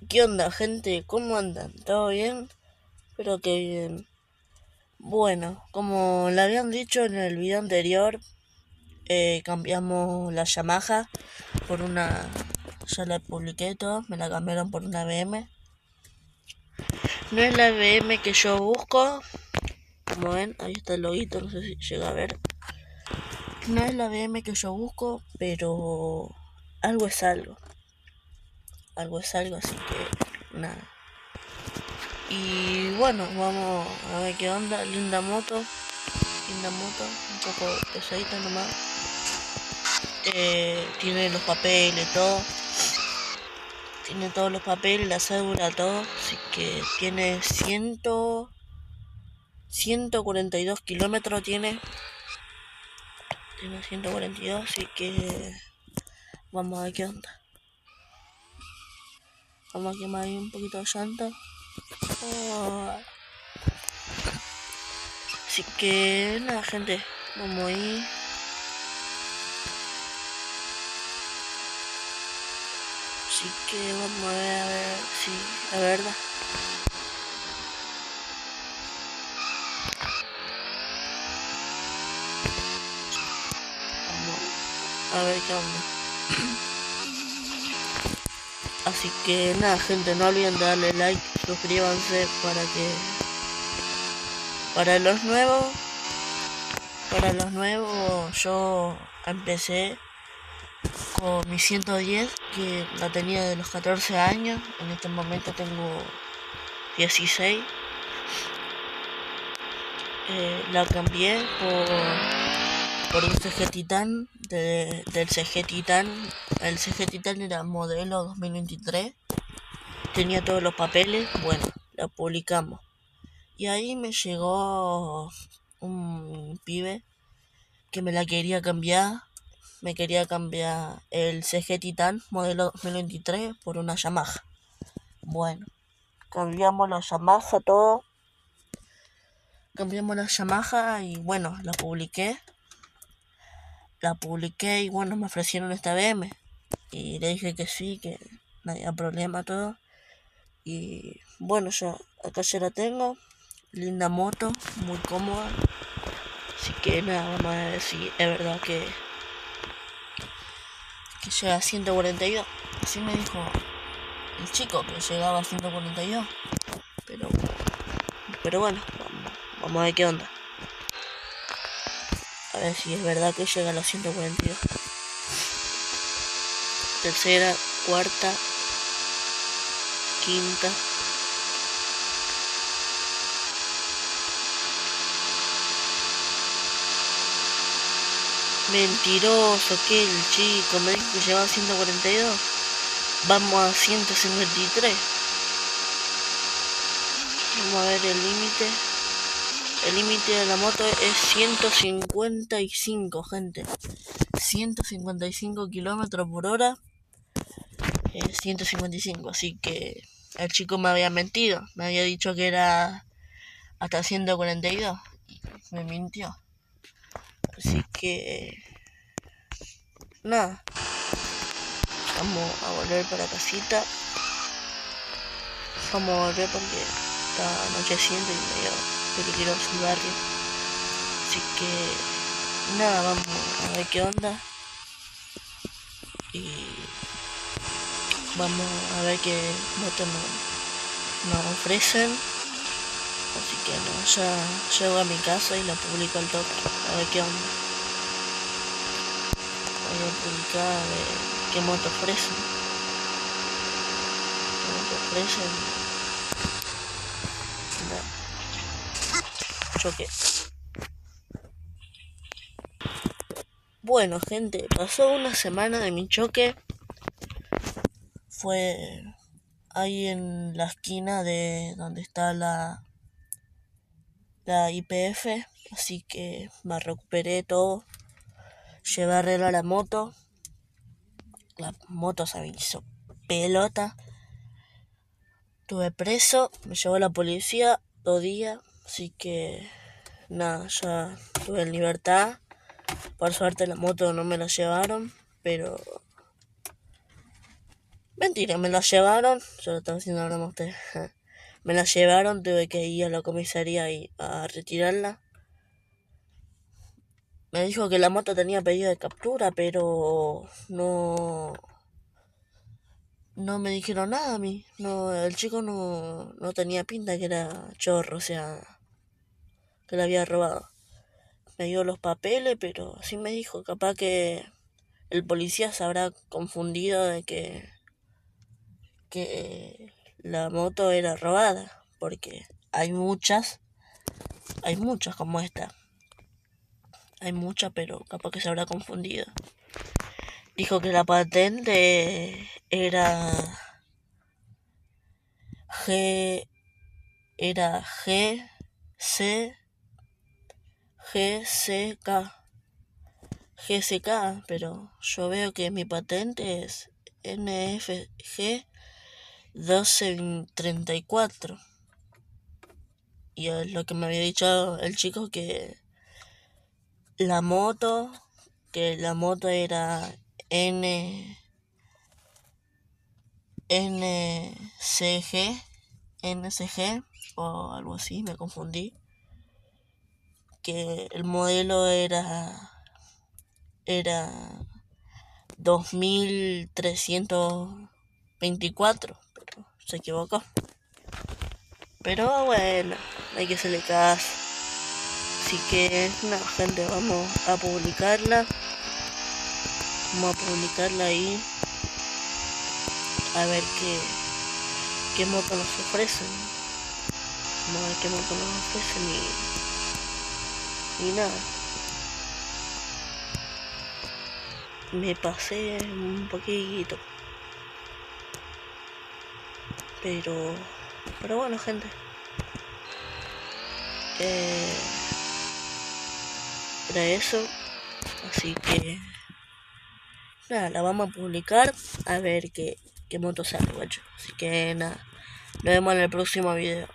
¿Qué onda, gente? ¿Cómo andan? ¿Todo bien? Espero que bien. Bueno, como le habían dicho en el video anterior, cambiamos la Yamaha por una... Ya la publiqué todo, me la cambiaron por una BM. No es la BM que yo busco, como ven, ahí está el loguito, no sé si llega a ver. No es la BM que yo busco, pero algo es algo. Algo es algo, así que nada. Y bueno, vamos a ver qué onda. Linda moto, un poco pesadita nomás. Tiene los papeles, todo. Tiene todos los papeles, la cédula, todo. Así que tiene 142 kilómetros. Tiene 142, así que vamos a ver qué onda. Vamos a quemar ahí un poquito de llanta. Oh. Así que nada, gente. Vamos ahí. Así que vamos a ver si la verdad. Vamos a ver qué onda. Así que nada, gente, no olviden de darle like, suscríbanse para los nuevos yo empecé con mi 110, que la tenía de los 14 años. En este momento tengo 16. La cambié por un CG Titan del CG Titan. El CG Titan era modelo 2023. Tenía todos los papeles. Bueno, la publicamos. Y ahí me llegó un pibe que me la quería cambiar. Me quería cambiar el CG Titan modelo 2023 por una Yamaha. Bueno, cambiamos la Yamaha, todo. Cambiamos la Yamaha y bueno, la publiqué. La publiqué y bueno, me ofrecieron esta BM. Y le dije que sí, que no había problema, todo. Y bueno, yo acá ya la tengo. Linda moto, muy cómoda. Así que nada, vamos a ver si es verdad que llega a 142. Así me dijo el chico, que llegaba a 142. Pero, pero bueno, vamos a ver qué onda. A ver si es verdad que llega a los 142. Tercera, cuarta, quinta. Mentiroso, que el chico me dijo que llevaba 142. Vamos a 153. Vamos a ver el límite. El límite de la moto es 155, gente. 155 kilómetros por hora. 155, así que el chico me había mentido. Me había dicho que era hasta 142. Y me mintió. Así que nada. Vamos a volver para casita. Vamos a volver porque está anocheciendo y medio peligroso el barrio. Así que nada, vamos a ver qué onda. Y vamos a ver qué moto nos ofrecen. Así que no, ya llego a mi casa y la publico al toque. A ver qué onda. Voy a publicar a ver qué moto ofrecen. ¿Qué moto ofrecen? No. Choque. Bueno, gente, pasó una semana de mi choque. Fue ahí en la esquina de donde está la YPF. Así que me recuperé todo. Llevé arreglo a la moto. La moto se me hizo pelota. Estuve preso. Me llevó la policía 2 días. Así que nada, ya estuve en libertad. Por suerte la moto no me la llevaron. Pero Mentira, me la llevaron. Yo lo estaba haciendo ahora a ustedes. Me la llevaron, tuve que ir a la comisaría y a retirarla. Me dijo que la moto tenía pedido de captura, pero no me dijeron nada a mí. No, el chico no tenía pinta que era chorro, o sea, que la había robado. Me dio los papeles, pero sí me dijo, capaz que el policía se habrá confundido de que la moto era robada, porque hay muchas como esta. Hay muchas, pero capaz que se habrá confundido. Dijo que la patente era G, era C, GCK, GCK, pero yo veo que mi patente es NFG 1234. Y es lo que me había dicho el chico, la moto, que la moto era NCG o algo así, me confundí. Que el modelo era 2324, pero se equivocó. Pero bueno, hay que hacerle caso. Así que, no, gente, vamos a publicarla. Vamos a publicarla ahí. A ver qué moto nos ofrecen. Vamos a ver qué moto nos ofrecen y nada. Me pasé un poquito. Pero bueno, gente. Era eso. Así que nada, la vamos a publicar. A ver qué moto sale, guacho. Así que nada. Nos vemos en el próximo video.